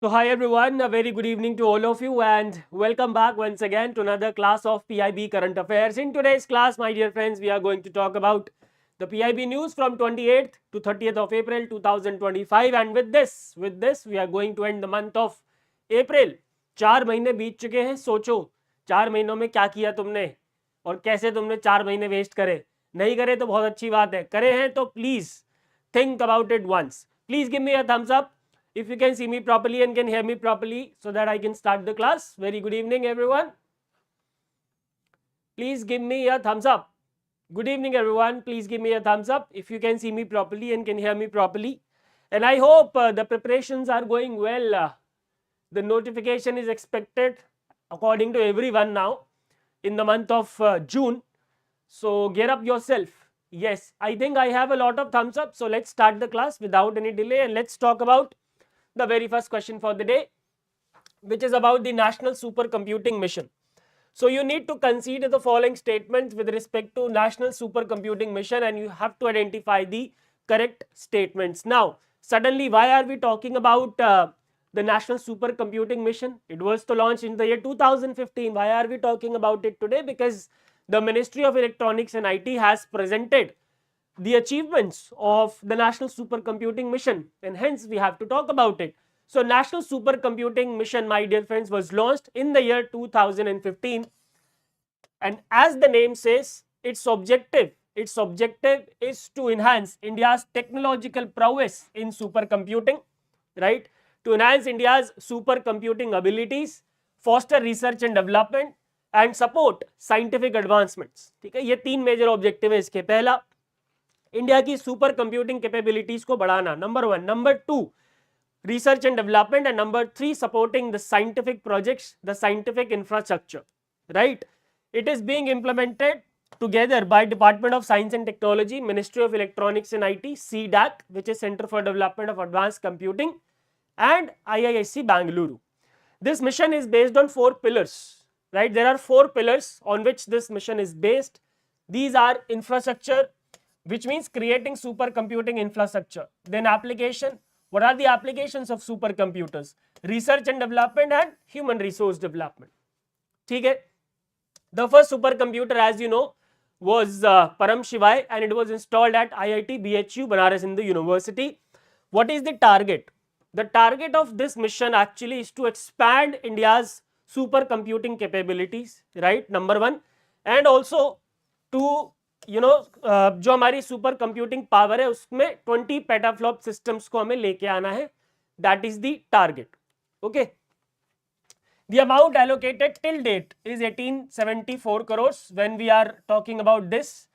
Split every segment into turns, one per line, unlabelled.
So hi everyone, a very good evening to all of you and welcome back once again to another class of PIB Current Affairs. In today's class, my dear friends, we are going to talk about the PIB news from 28th to 30th of April 2025 and with this we are going to end the month of April. 4 महीने बीत चुके हैं. सोचो 4 महीनों में क्या किया तुमने और कैसे तुमने 4 महीने वेस्ट करे. नहीं करे तो बहुत अच्छी बात है, करे हैं तो please think about it once. Please give me a thumbs up if you can see me properly and can hear me properly so that I can start the class. Very good evening everyone. Please give me a thumbs up. Good evening everyone. Please give me a thumbs up if you can see me properly and can hear me properly. And I hope the preparations are going well. The notification is expected according to everyone now in the month of June. So gear up yourself. Yes, I think I have a lot of thumbs up. So let's start the class without any delay and let's talk about the very first question for the day, which is about the National Supercomputing Mission. So you need to consider the following statements with respect to National Supercomputing Mission and you have to identify the correct statements. Now, suddenly why are we talking about the National Supercomputing Mission? It was to launch in the year 2015. Why are we talking about it today? Because the Ministry of Electronics and IT has presented the achievements of the National Supercomputing Mission and hence we have to talk about it. So National Supercomputing Mission, my dear friends, was launched in the year 2015 and as the name says, its objective is to enhance India's technological prowess in supercomputing, right? To enhance India's supercomputing abilities, foster research and development and support scientific advancements. ठीक है, ये 3 major objective है इसके. पहला, India की super computing capabilities को बढ़ाना, number 1. Number 2, research and development, and number 3, supporting the scientific projects, the scientific infrastructure, right? It is being implemented together by Department of Science and Technology, Ministry of Electronics and IT, CDAC, which is Center for Development of Advanced Computing, and IISc Bangalore. This mission is based on 4 pillars, right? There are 4 pillars on which this mission is based. These are infrastructure, which means creating supercomputing infrastructure. Then application. What are the applications of supercomputers? Research and development and human resource development. ठीक है. The first supercomputer, as you know, was Param Shivai and it was installed at IIT BHU Banaras Hindu University. What is the target? The target of this mission actually is to expand India's supercomputing capabilities, right? Number 1. And also to जो हमारी super computing power है उसमें 20 petaflop systems को हमें लेके आना है. That is the target. Okay. The amount allocated till date is 1874 crores when we are talking about this.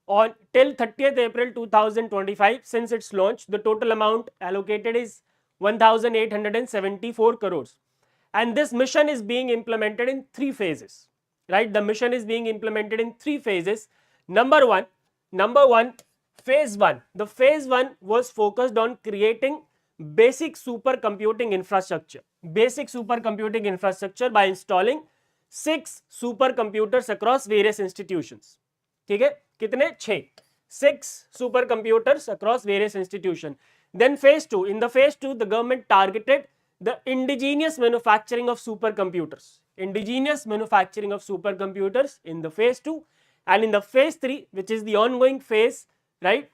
On till 30th April 2025, since its launch, the total amount allocated is 1874 crores. And this mission is being implemented in 3 phases, right? The mission is being implemented in 3 phases. Number one, phase 1. The phase 1 was focused on creating basic supercomputing infrastructure. Basic supercomputing infrastructure by installing 6 supercomputers across various institutions. ठीक है, कितने? 6. 6 supercomputers across various institutions. Then phase 2. In the phase 2, the government targeted the indigenous manufacturing of supercomputers. Indigenous manufacturing of supercomputers in the phase 2. And in the phase 3, which is the ongoing phase, right?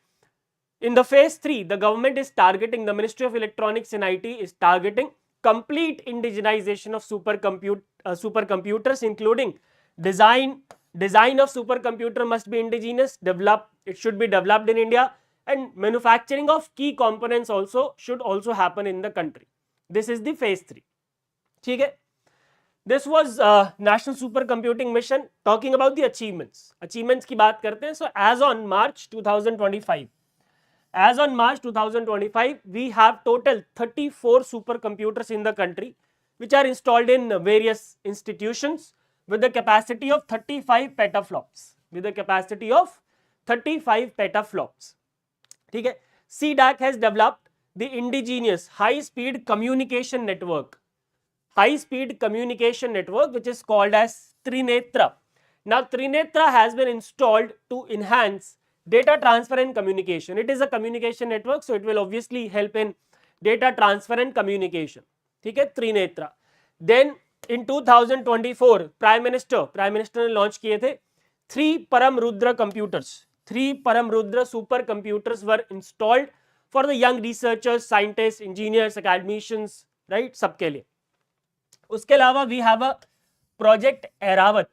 In the phase 3, the government is targeting, the Ministry of Electronics and IT is targeting complete indigenization of supercomputers, including design of supercomputer must be indigenous, it should be developed in India, and manufacturing of key components also should also happen in the country. This is the phase 3. ठीक है. This was National Supercomputing Mission. Talking about the achievements की बात करते हैं. So as on March 2025, we have total 34 supercomputers in the country, which are installed in various institutions with the capacity of 35 petaflops. ठीक है. CDAC has developed the indigenous high-speed communication network, which is called as Trinetra. Now Trinetra has been installed to enhance data transfer and communication. It is a communication network, so it will obviously help in data transfer and communication. ठीक है, Trinetra. Then in 2024 prime minister ने launch किए थे 3 Param Rudra computers. 3 Param Rudra super computers were installed for the young researchers, scientist, engineers, academicians, right, सबके लिए. उसके अलावा we have a project Airavat.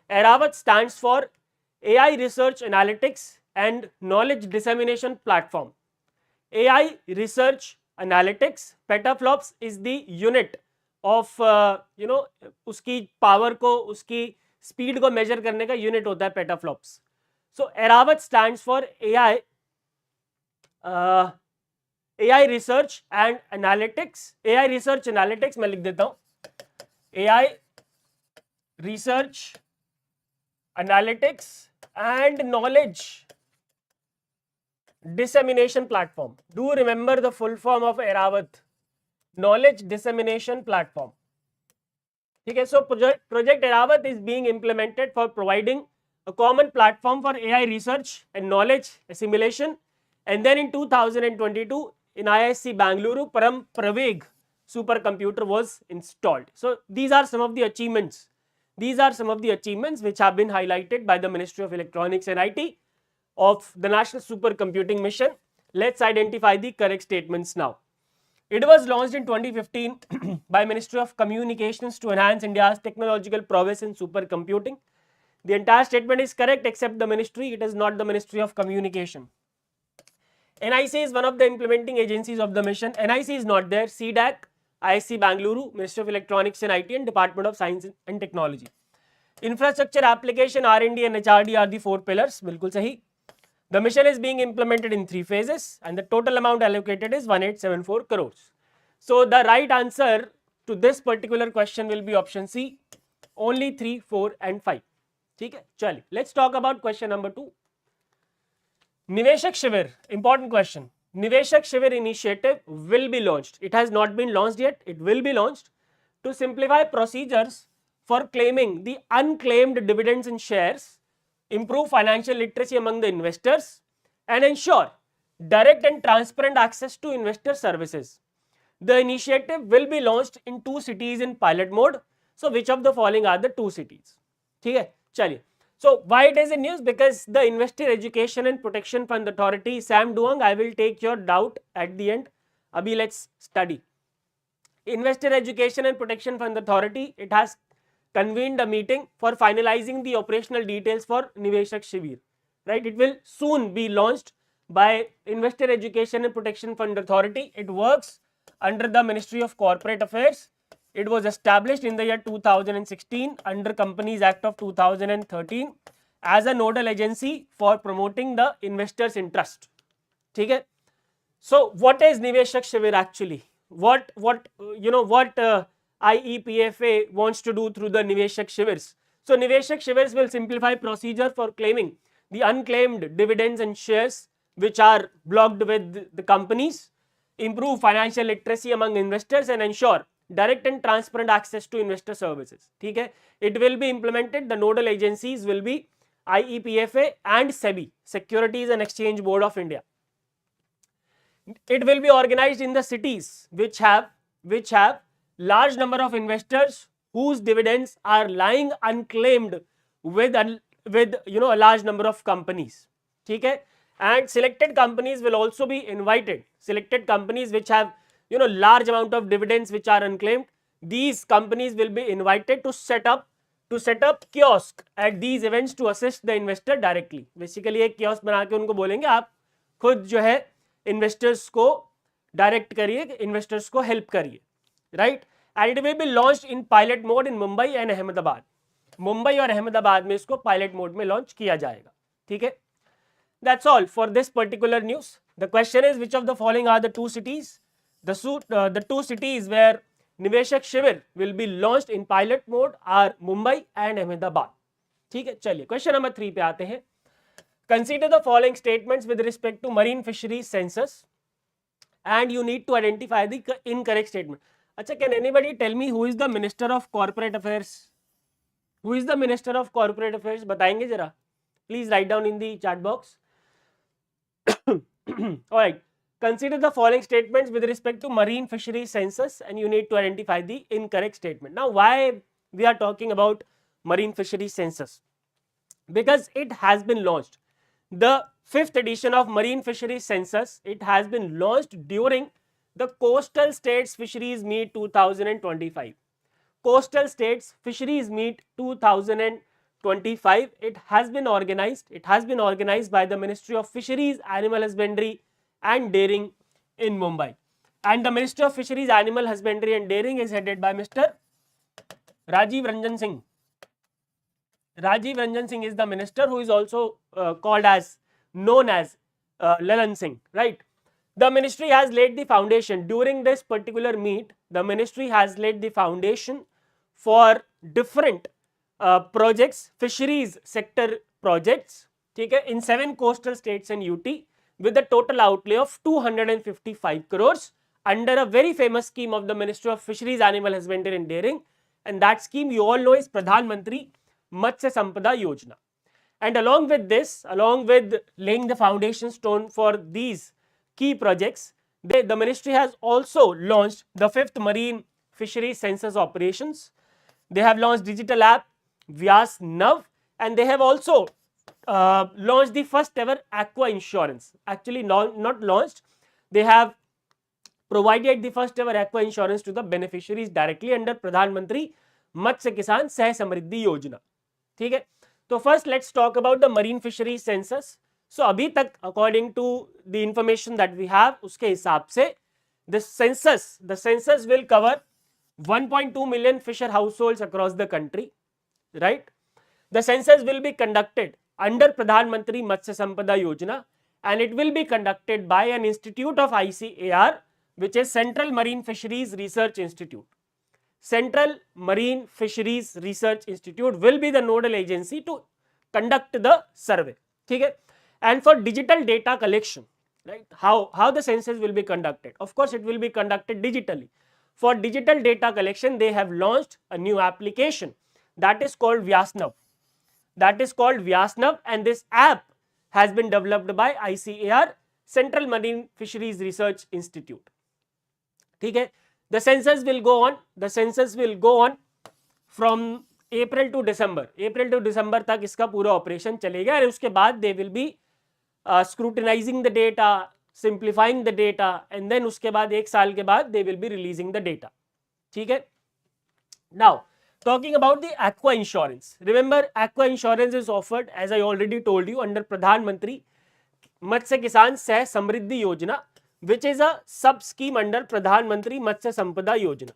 Airavat stands for AI research analytics and knowledge dissemination platform. AI research analytics, petaflops is the unit of उसकी power को, उसकी speed को major करने का यूनिट होता है petaflops. So Airavat stands for AI research and analytics. AI research analytics मैं लिख देता हूं, AI research analytics and knowledge dissemination platform. Do remember the full form of Eravat, knowledge dissemination platform. ठीक है, so project Eravat is being implemented for providing a common platform for AI research and knowledge assimilation. And then in 2022 in IISc Bangalore, Param Praveg supercomputer was installed. So these are some of the achievements. These are some of the achievements which have been highlighted by the Ministry of Electronics and IT of the National Supercomputing Mission. Let's identify the correct statements now. It was launched in 2015 by Ministry of Communications to enhance India's technological prowess in supercomputing. The entire statement is correct except the ministry. It is not the Ministry of Communication. NIC is one of the implementing agencies of the mission. NIC is not there. CDAC, IISc Bangalore, Ministry of Electronics and IT, and Department of Science and Technology. Infrastructure, application, R&D and HRD are the 4 pillars. बिल्कुल सही. The mission is being implemented in 3 phases and the total amount allocated is 1874 crores. So the right answer to this particular question will be option C, only 3, 4 and 5. ठीक है, चलिए, let's talk about question number 2. Niveshak Shivir, important question. Niveshak Shivir initiative will be launched. It has not been launched yet. It will be launched to simplify procedures for claiming the unclaimed dividends in shares, improve financial literacy among the investors, and ensure direct and transparent access to investor services. The initiative will be launched in 2 cities in pilot mode. So, which of the following are the 2 cities? ठीक है, चलिए. So, why it is in news? Because the Investor Education and Protection Fund Authority, Sam Duong, I will take your doubt at the end. Abhi let's study. Investor Education and Protection Fund Authority, it has convened a meeting for finalizing the operational details for Niveshak Shivir. Right? It will soon be launched by Investor Education and Protection Fund Authority. It works under the Ministry of Corporate Affairs. It was established in the year 2016 under Companies Act of 2013 as a nodal agency for promoting the investors' interest. ठीक है? So what is Niveshak Shivir actually? What IEPFA wants to do through the Niveshak Shivirs? So Niveshak Shivirs will simplify procedure for claiming the unclaimed dividends and shares which are blocked with the companies, improve financial literacy among investors and ensure direct and transparent access to investor services. ठीक है, it will be implemented. The nodal agencies will be IEPFA and SEBI, Securities and Exchange Board of India. It will be organized in the cities which have large number of investors whose dividends are lying unclaimed with a large number of companies. ठीक है, and selected companies will also be invited. Selected companies which have large amount of dividends which are unclaimed, these companies will be invited to set up kiosk at these events to assist the investor directly. Basically एक kiosk बना के उनको बोलेंगे आप खुद जो है investors को direct करिए, investors को help करिए, right? And it will be launched in pilot mode in Mumbai and Ahmedabad. Mumbai और अहमदाबाद में इसको pilot mode में launch किया जाएगा. ठीक है, that's all for this particular news. The question is, which of the following are the 2 cities? The 2 cities where Niveshak Shivir will be launched in pilot mode are Mumbai and Ahmedabad. ठीक है, चलिए question number 3 पे आते हैं. Consider the following statements with respect to marine fisheries census and you need to identify the incorrect statement. अच्छा, can anybody tell me who is the Minister of Corporate Affairs? Who is the Minister of Corporate Affairs? बताएंगे जरा. Please write down in the chat box. All right. consider the following statements with respect to marine fisheries census and you need to identify the incorrect statement. Now, why we are talking about marine fisheries census? Because it has been launched. The 5th edition of marine fisheries census, it has been launched during the Coastal States Fisheries Meet 2025. Coastal States Fisheries Meet 2025. It has been organized. It has been organized by the Ministry of Fisheries, Animal Husbandry and Dairying in Mumbai. And the Ministry of Fisheries, Animal Husbandry and Dairying is headed by Mr. Rajiv Ranjan Singh. Rajiv Ranjan Singh is the minister who is also known as Lalan Singh, right? The ministry has laid the foundation during this particular meet. The ministry has laid the foundation for different projects, fisheries sector projects, okay, in 7 coastal states and UT with a total outlay of 255 crores under a very famous scheme of the Ministry of Fisheries, Animal Husbandry and Dairying, and that scheme you all know is Pradhan Mantri Matsya Sampada Yojana. And along with this, along with laying the foundation stone for these key projects, the ministry has also launched the 5th Marine Fisheries Census Operations. They have launched digital app Vyas Nav, and they have also launched the first ever aqua insurance. Actually, not launched, they have provided the first ever aqua insurance to the beneficiaries directly under Pradhan Mantri Matsya Kisan Sah Samriddhi Yojana. ठीक है, तो first let's talk about the marine fisheries census. So अभी तक according to the information that we have, उसके हिसाब से the census will cover 1.2 million fisher households across the country, right? The census will be conducted under Pradhan Mantri Matsya Sampada Yojana and it will be conducted by an institute of ICAR, which is Central Marine Fisheries Research Institute. Central Marine Fisheries Research Institute will be the nodal agency to conduct the survey. Okay? And for digital data collection, right? How the census will be conducted? Of course, it will be conducted digitally. For digital data collection, they have launched a new application that is called Vyasnav. And this app has been developed by ICAR, Central Marine Fisheries Research Institute. Okay? The census will go on from April to December. April to December तक इसका पूरा operation चलेगा और उसके बाद they will be scrutinizing the data, simplifying the data, and then उसके बाद 1 साल के बाद they will be releasing the data. ठीक है? Now, talking about the aqua insurance. Remember, aqua insurance is offered, as I already told you, under Pradhan Mantri Matsya Kisan Sah Samriddhi Yojana, which is a sub scheme under Pradhan Mantri Matsya Sampada Yojana.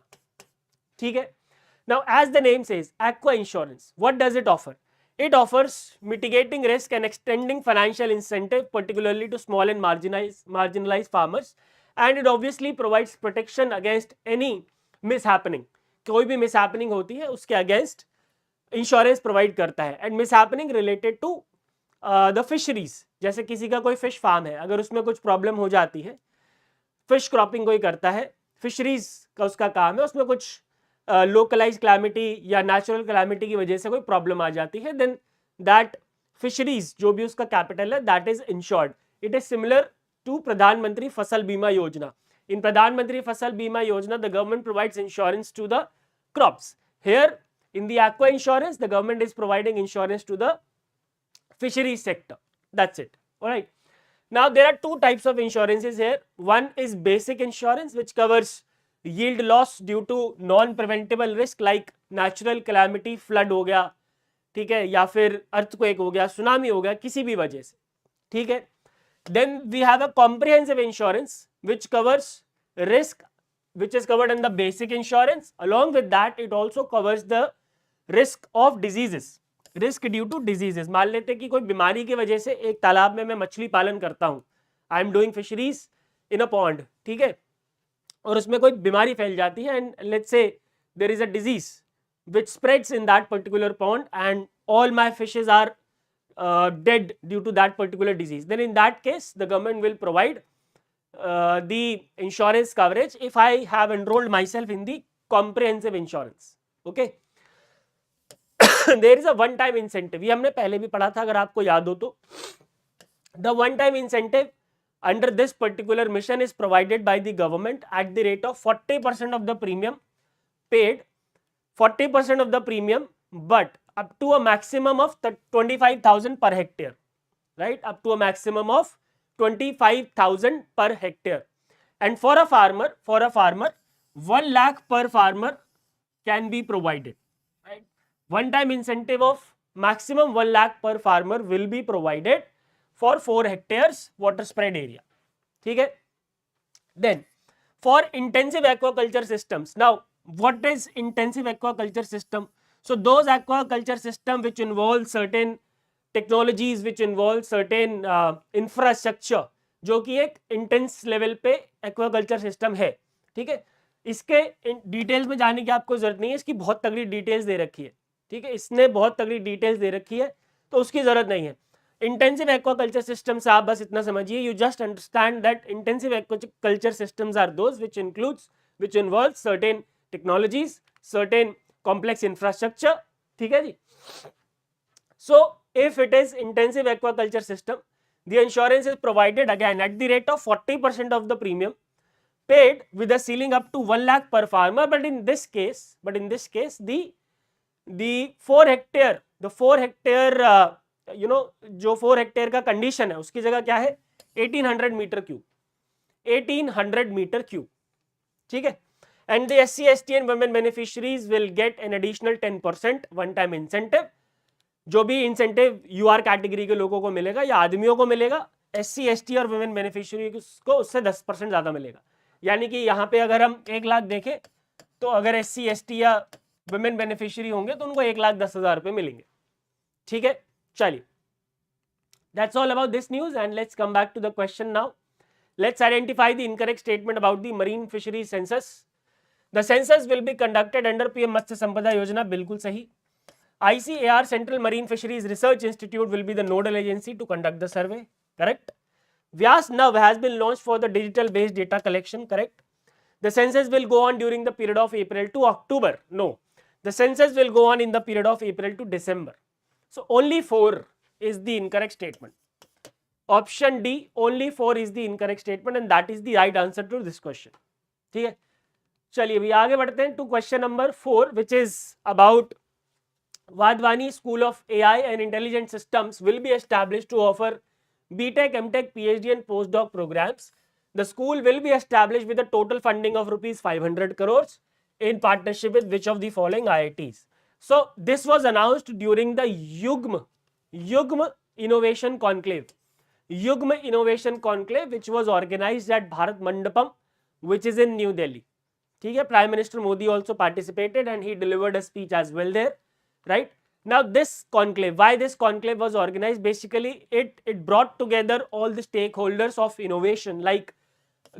ठीक है? Now, as the name says, aqua insurance, what does it offer? It offers mitigating risk and extending financial incentive, particularly to small and marginalized farmers, and it obviously provides protection against any mishappening. कोई भी mishappening होती है उसके against insurance provide करता है, and mishappening related to the fisheries. जैसे किसी का कोई fish farm है, अगर उसमें कुछ problem हो जाती है, fish cropping कोई करता है, fisheries का उसका काम है, उसमें कुछ localized calamity या natural calamity की वजह से कोई problem आ जाती है, then that fisheries जो भी उसका capital है, that is insured. It is similar to Pradhan Mantri Fasal Bima Yojana. In Pradhan Mantri Fasal Bima Yojana, the government provides insurance to the crops. Here, in the aqua insurance, the government is providing insurance to the fisheries sector. That's it. All right. Now, there are 2 types of insurances here. One is basic insurance, which covers yield loss due to non-preventable risk like natural calamity, flood हो गया, ठीक है, या फिर earthquake हो गया, tsunami हो गया, किसी भी वजह से, ठीक है. Then we have a comprehensive insurance which covers risk which is covered in the basic insurance. Along with that, it also covers the risk of diseases. Risk due to diseases. मान लेते कि कोई बीमारी की वजह से एक तालाब में मैं मछली पालन करता हूँ, I am doing fisheries in a pond, ठीक है, और उसमें कोई बीमारी फैल जाती है, and let's say there is a disease which spreads in that particular pond and all my fishes are dead due to that particular disease. Then in that case, the government will provide the insurance coverage if I have enrolled myself in the comprehensive insurance. Okay. There is a one time incentive. ये हमने पहले भी पढ़ा था, अगर आपको याद हो तो. The one time incentive under this particular mission is provided by the government at the rate of 40% of the premium paid, 40% of the premium, but up to a maximum of 25,000 per hectare, right? Up to a maximum of 25,000 per hectare. And for a farmer, 1 lakh per farmer can be provided, right? One time incentive of maximum 1 lakh per farmer will be provided for 4 hectares water spread area. Okay? Then for intensive aquaculture systems. Now, what is intensive aquaculture system? So those aquaculture system which involve certain technologies, which involve certain infrastructure, जो कि एक intense level पे aquaculture system है. ठीक है, इसके details में जाने की आपको जरूरत नहीं है, इसकी बहुत तगड़ी डिटेल्स दे रखी है. ठीक है, इसने बहुत तगड़ी डिटेल्स दे रखी है, तो उसकी जरूरत नहीं है. इंटेंसिव एक्वाकल्चर सिस्टम से आप बस इतना समझिए, you just understand that intensive aquaculture systems are those which involve certain technologies, certain complex infrastructure. ठीक है जी. So if it is intensive aquaculture system, the insurance is provided again at the rate of 40% of the premium paid with a ceiling up to 1 lakh per farmer. But in this case, the 4 hectare जो 4 hectare का condition है उसकी जगह क्या है 1800 metre cube. ठीक है. And the SC, ST and women beneficiaries will get an additional 10% one time incentive. जो भी इंसेंटिव UR कैटेगरी के लोगों को मिलेगा या आदमियों को मिलेगा, SC, ST और वुमेन बेनिफिशियरी को उससे 10% ज्यादा मिलेगा. यानी कि यहाँ पे अगर हम 1 लाख देखें तो अगर SC, ST या वुमेन बेनिफिशियरी होंगे तो उनको 1,10,000 रुपए मिलेंगे. ठीक है, चलिए, that's all about this news and let's come back to the question now. Let's identify the incorrect statement about the marine fisheries census. The census will be conducted under PM Matsya Sampada Yojana. बिल्कुल सही. ICAR Central Marine Fisheries Research Institute will be the nodal agency to conduct the survey. Correct. Vyas Nav has been launched for the digital based data collection. Correct. The census will go on during the period of April to October. No, the census will go on in the period of April to December. So only 4 is the incorrect statement. Option D, only 4 is the incorrect statement and that is the right answer to this question. ठीक है, चलिए अभी आगे बढ़ते हैं to question number 4, which is about Wadhwani School of AI and Intelligent Systems will be established to offer BTech, MTech, PhD and postdoc programs. The school will be established with a total funding of rupees 500 crores in partnership with which of the following IITs? So this was announced during the Yugm Innovation Conclave. Yugm Innovation Conclave, which was organized at Bharat Mandapam, which is in New Delhi. ठीक है, Prime Minister Modi also participated and he delivered a speech as well there. Right now, this conclave, why this conclave was organized? Basically, it brought together all the stakeholders of innovation, like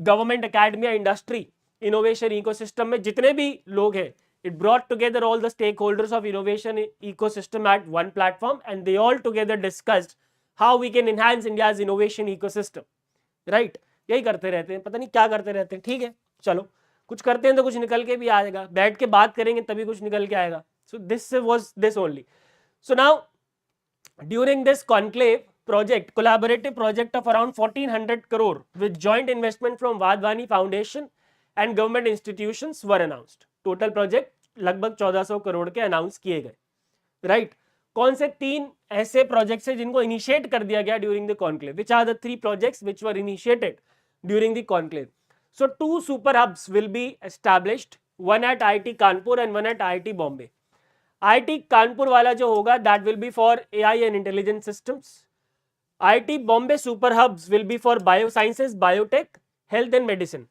government, academia, industry, innovation ecosystem में जितने भी लोग हैं, it brought together all the stakeholders of innovation ecosystem at one platform and they all together discussed how we can enhance India's innovation ecosystem. Right? यही करते रहते हैं, पता नहीं क्या करते रहते हैं. ठीक है, चलो कुछ करते हैं तो कुछ निकल के भी आएगा, बैठ के बात करेंगे तभी कुछ निकल के आएगा. So this was this only. So now during this conclave project, collaborative project of around 1400 crore with joint investment from Wadhwani Foundation and government institutions were announced. Total project लगभग 1400 करोड़ के अनाउंस किए गए. राइट, कौन से 3 ऐसे projects हैं जिनको initiate कर दिया गया during the conclave? Which are the 3 projects which were initiated during the conclave? So 2 super hubs will be established, one at IIT Kanpur and one at IIT Bombay. IIT Kanpur वाला जो होगा that will be for AI and intelligent systems. IIT Bombay super hubs will be for biosciences, biotech, health and medicine.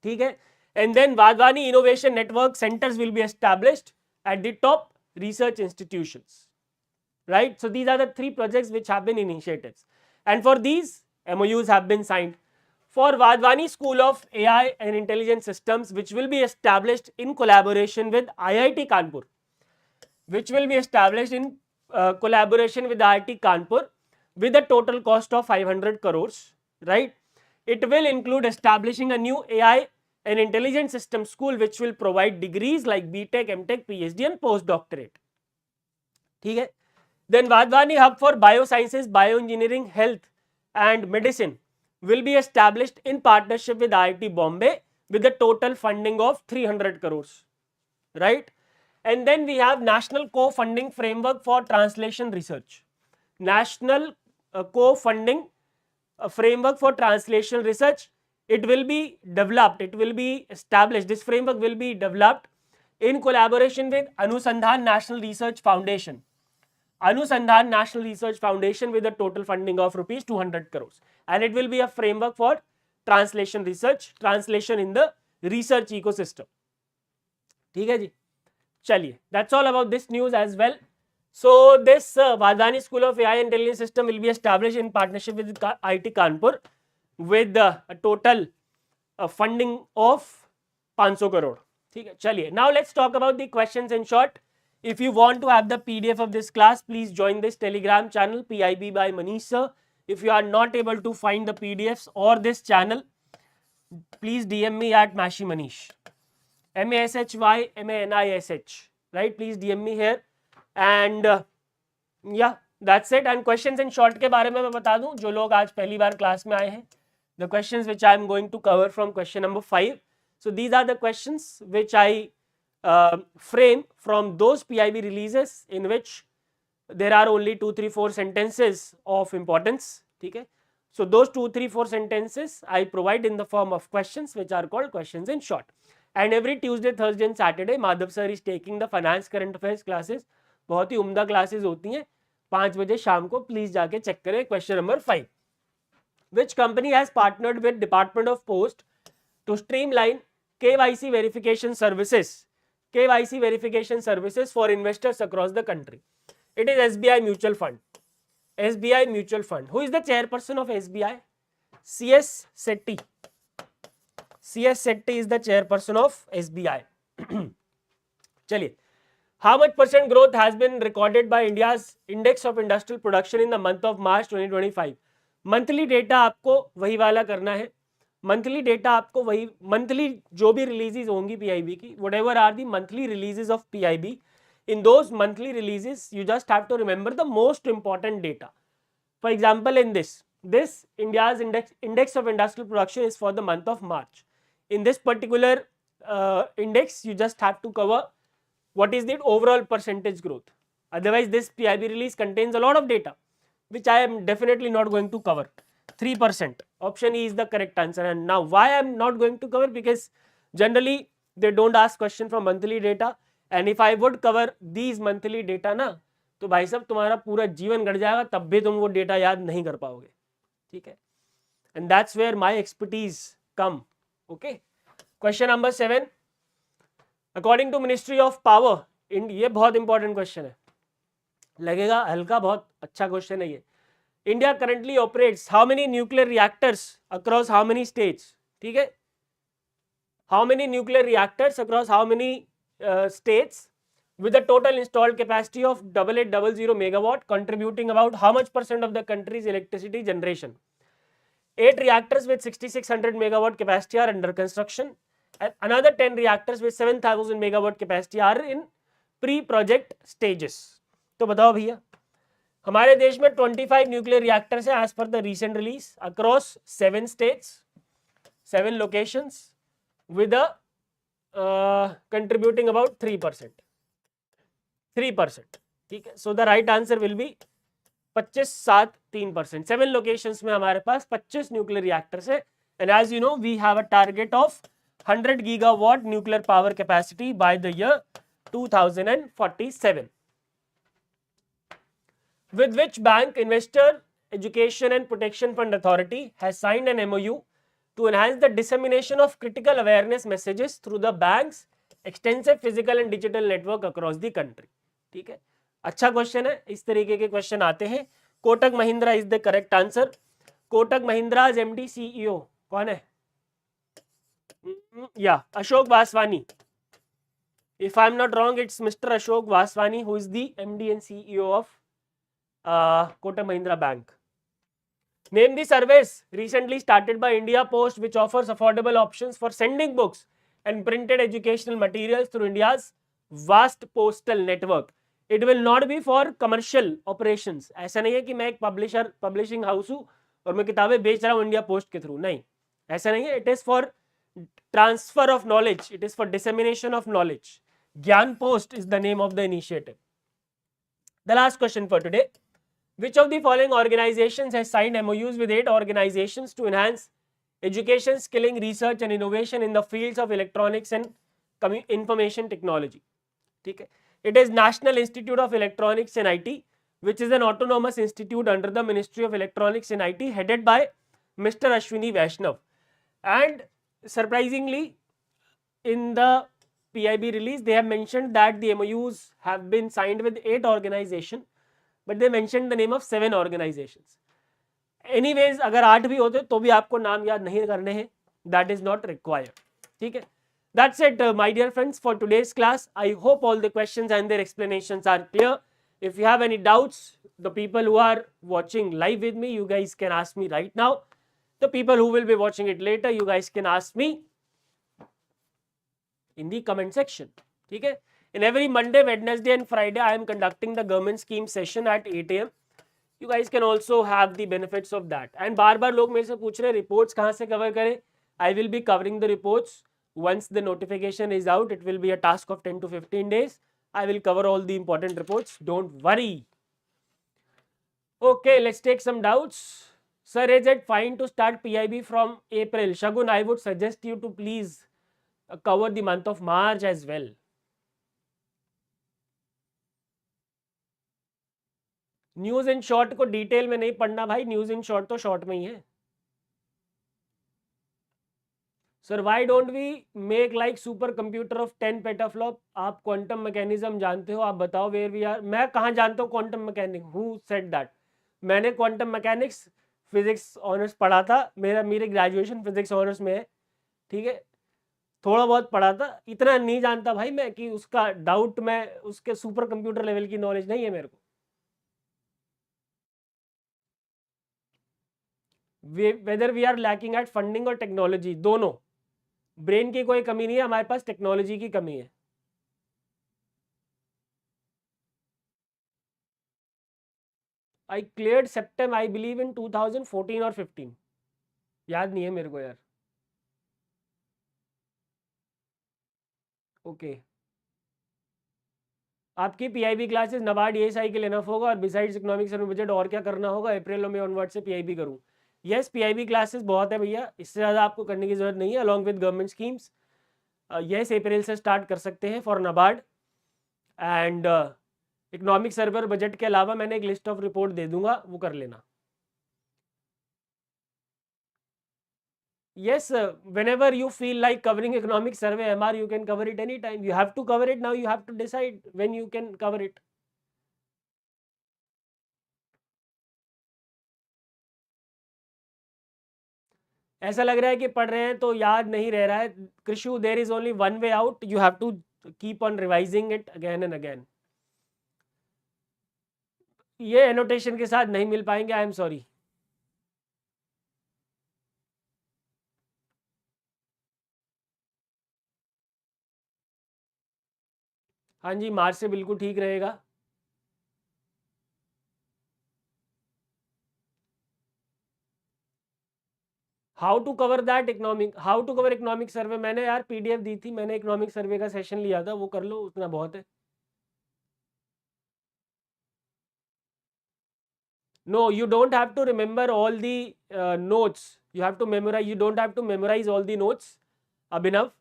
ठीक है, and then Wadhwani Innovation Network centers will be established at the top research institutions. Right, so these are the 3 projects which have been initiatives, and for these MOUs have been signed. For Wadhwani School of AI and Intelligent Systems, which will be established in collaboration with IIT Kanpur, which will be established in collaboration with IIT Kanpur with a total cost of 500 crores, right? It will include establishing a new AI and Intelligent System school which will provide degrees like BTech, MTech, PhD and postdoctorate. ठीक है? Then Wadhwani Hub for Biosciences, Bioengineering, Health and Medicine will be established in partnership with IIT Bombay with a total funding of 300 crores, right? And then we have National Co-Funding Framework for Translation Research. National Co-Funding Framework for Translation Research. It will be developed, it will be established, this framework will be developed in collaboration with Anusandhan National Research Foundation. Anusandhan National Research Foundation with a total funding of rupees 200 crores. And it will be a framework for translation research, translation in the research ecosystem. ठीक है जी, चलिए, that's all about this news as well. So this Wadhwani School of AI Intelligence System will be established in partnership with IIT Kanpur with a total funding of 500 crore. ठीक है, चलिए, now let's talk about the questions in short. If you want to have the PDF of this class, please join this Telegram channel, PIB by Manish Sir. If you are not able to find the PDFs or this channel, please DM me at Mashi Manish, MASHYMANISH, right? Please DM me here. And yeah, that's it. And questions in short के बारे में मैं बता दूं, जो लोग आज पहली बार क्लास में आए हैं, the questions which I am going to cover from question number 5. So these are the questions which I frame from those PIB releases in which there are only 2, 3, 4 sentences of importance. Okay? So those 2, 3, 4 sentences I provide in the form of questions which are called questions in short. And every Tuesday, Thursday and Saturday, Madhav sir is taking the finance current affairs classes. बहुत ही उम्दा classes होती हैं, 5 बजे शाम को. Please जाके check करें. Question number 5. Which company has partnered with Department of Post to streamline KYC verification services? KYC verification services for investors across the country. It is SBI Mutual Fund. SBI Mutual Fund. Who is the chairperson of SBI? CS Setty. CS Setty is the chairperson of SBI. चलिए, how much % growth has been recorded by India's index of industrial production in the month of March 2025? Monthly data आपको वही वाला करना है. Monthly data आपको वही, monthly जो भी रिलीजेस होंगी पीआईबी की, whatever are the monthly releases of PIB, in those monthly releases you just have to remember the most important data. For example, in this India's index of industrial production is for the month of March. In this particular index, you just have to cover what is the overall percentage growth. Otherwise, this PIB release contains a lot of data, which I am definitely not going to cover. 3%. Option E is the correct answer. And now why I am not going to cover? Because generally they don't ask question from monthly data. And if I would cover these monthly data ना, तो भाई साहब तुम्हारा पूरा जीवन गड़ जाएगा, तब भी तुम वो डेटा याद नहीं कर पाओगे. ठीक है? And that's where my expertise come. Okay. Question number 7. According to Ministry of Power, ये बहुत इंपॉर्टेंट क्वेश्चन है, लगेगा हल्का, बहुत अच्छा क्वेश्चन है ये. India currently operates how many nuclear reactors across how many states? ठीक है, how many nuclear reactors across how many states with a total installed capacity of 8800 megawatt, contributing about how much % of the country's electricity generation? 8 reactors with 6600 megawatt capacity are under construction, and another 10 reactors with 7000 megawatt capacity are in pre-project stages. तो बताओ भैया, हमारे देश में 25 nuclear reactors हैं as per the recent release across 7 states, 7 locations with contributing about 3%. ठीक है, so the right answer will be 25, 7, 3%. 7 locations में हमारे पास 25 न्यूक्लियर रिएक्टर्स है. And as you know we have a target of 100 gigawatt nuclear power capacity by the year 2047. With which bank Investor Education and Protection Fund Authority has signed an MOU to enhance the dissemination of critical awareness messages through the bank's extensive physical and digital network across the country. ठीक है, अच्छा question है, इस तरीके के question आते हैं. Kotak Mahindra is the correct answer. Kotak Mahindra MD CEO कौन है? या Ashok Vaswani. If I am not wrong, it's Mr. Ashok Vaswani who is the MD and CEO of Kotak Mahindra Bank. Name the service recently started by India Post which offers affordable options for sending books and printed educational materials through India's vast postal network. It will not be for commercial operations. ऐसा नहीं है कि मैं एक publishing house हूँ और मैं किताबें बेच रहा हूँ इंडिया पोस्ट के थ्रू, नहीं, ऐसा नहीं है. It is for transfer of knowledge, it is for dissemination of knowledge. Gyan post is the name of the initiative. The last question for today. Which of the following organizations has signed MOUs with 8 organizations to enhance education, skilling, research and innovation in the fields of electronics and information technology? ठीक है. It is National Institute of Electronics and IT, which is an autonomous institute under the Ministry of Electronics and IT, headed by Mr. Ashwini Vaishnav. And surprisingly, in the PIB release, they have mentioned that the MOUs have been signed with 8 organizations. But they mentioned the name of 7 organizations. Anyways, अगर 8 भी होते तो भी आपको नाम याद नहीं करने हैं. That is not required. ठीक है. That's it, my dear friends, for today's class. I hope all the questions and their explanations are clear. If you have any doubts, the people who are watching live with me, you guys can ask me right now. The people who will be watching it later, you guys can ask me in the comment section. ठीक है. In every Monday, Wednesday and Friday, I am conducting the government scheme session at 8 AM. You guys can also have the benefits of that. And बार बार लोग मेरे से पूछ रहे हैं reports कहाँ से cover करें. I will be covering the reports once the notification is out. It will be a task of 10 to 15 days. I will cover all the important reports. Don't worry. Okay, let's take some doubts. Sir, is it fine to start PIB from April? Shagun, I would suggest you to please cover the month of March as well. News in short को detail में नहीं पढ़ना भाई. News in short तो short में ही है. Sir why don't we make like super computer of 10 petaflop. आप क्वांटम मैकेनिज्म जानते हो, आप बताओ वेयर वी आर. मैं कहाँ जानता हूँ quantum mechanic, who said that. मैंने क्वांटम मैकेनिक्स फिजिक्स ऑनर्स पढ़ा था. मेरे ग्रेजुएशन फिजिक्स ऑनर्स में है. ठीक है, थोड़ा बहुत पढ़ा था, इतना नहीं जानता भाई मैं कि उसका डाउट, मैं उसके सुपर कंप्यूटर लेवल की नॉलेज नहीं है मेरे को. Whether we are lacking at funding और टेक्नोलॉजी, दोनों. ब्रेन की कोई कमी नहीं है, हमारे पास टेक्नोलॉजी की कमी है. आई क्लियर्ड सेप्टेम आई बिलीव इन 2014 और 15, याद नहीं है मेरे को यार. ओके आपकी पीआईबी क्लासेस नबार्ड ईएसआई के लिए इनफ होगा, और बिसाइड्स इकोनॉमिक्स एंड बजट और क्या करना होगा. अप्रैल में ऑनवर्ड से पीआईबी करूं. यस, पीआईबी क्लासेस बहुत है भैया, इससे ज़्यादा आपको करने की जरूरत नहीं है. Along with government schemes, yes April से स्टार्ट कर सकते हैं for NABARD. And economic survey और बजट के अलावा मैंने एक लिस्ट ऑफ रिपोर्ट दे दूंगा, वो कर लेना. Yes, whenever you feel like covering economic survey MR, you can cover it anytime. You have to cover it now. You have to decide when you can cover it. ऐसा लग रहा है कि पढ़ रहे हैं तो याद नहीं रह रहा है. Krishu, there is only one way out. You have to keep on revising it again and again. ये एनोटेशन के साथ नहीं मिल पाएंगे, आई एम सॉरी. हाँ जी, मार्च से बिल्कुल ठीक रहेगा. How to cover that economic, how to cover economic survey, मैंने यार पीडीएफ दी थी. मैंने इकोनॉमिक सर्वे का सेशन लिया था, वो कर लो, उतना बहुत है. No, you don't have to remember all the notes. You have to memorize. You don't have to memorize all the notes, Abhinav.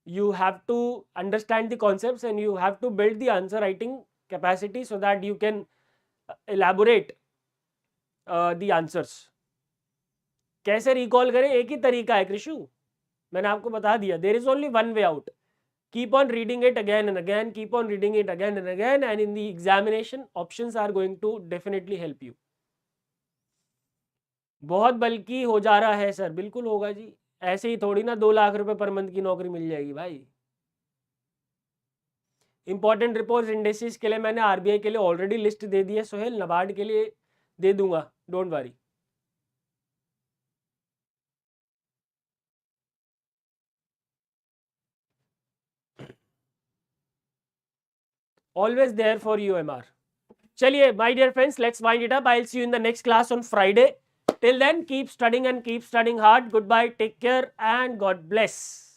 You have to understand the concepts and you have to build the answer writing capacity so that you can elaborate the answers. कैसे recall करें, एक ही तरीका है कृषु, मैंने आपको बता दिया. देर is only one way out. Keep on reading it again and again. Keep on reading it again and again. And in the examination, options are going to definitely help you. बहुत बल्कि हो जा रहा है सर. बिल्कुल होगा जी. ऐसे ही थोड़ी ना 2 लाख रुपए पर मंथ की नौकरी मिल जाएगी भाई. इंपॉर्टेंट रिपोर्ट्स इंडेसिस के लिए मैंने आरबीआई के लिए ऑलरेडी लिस्ट दे दी है सोहेल. नबार्ड के लिए दे दूंगा, don't worry. Always there for you MR. चलिए my dear friends, let's wind it up. I will see you in the next class on Friday. Till then, keep studying and keep studying hard. Goodbye, take care, and God bless.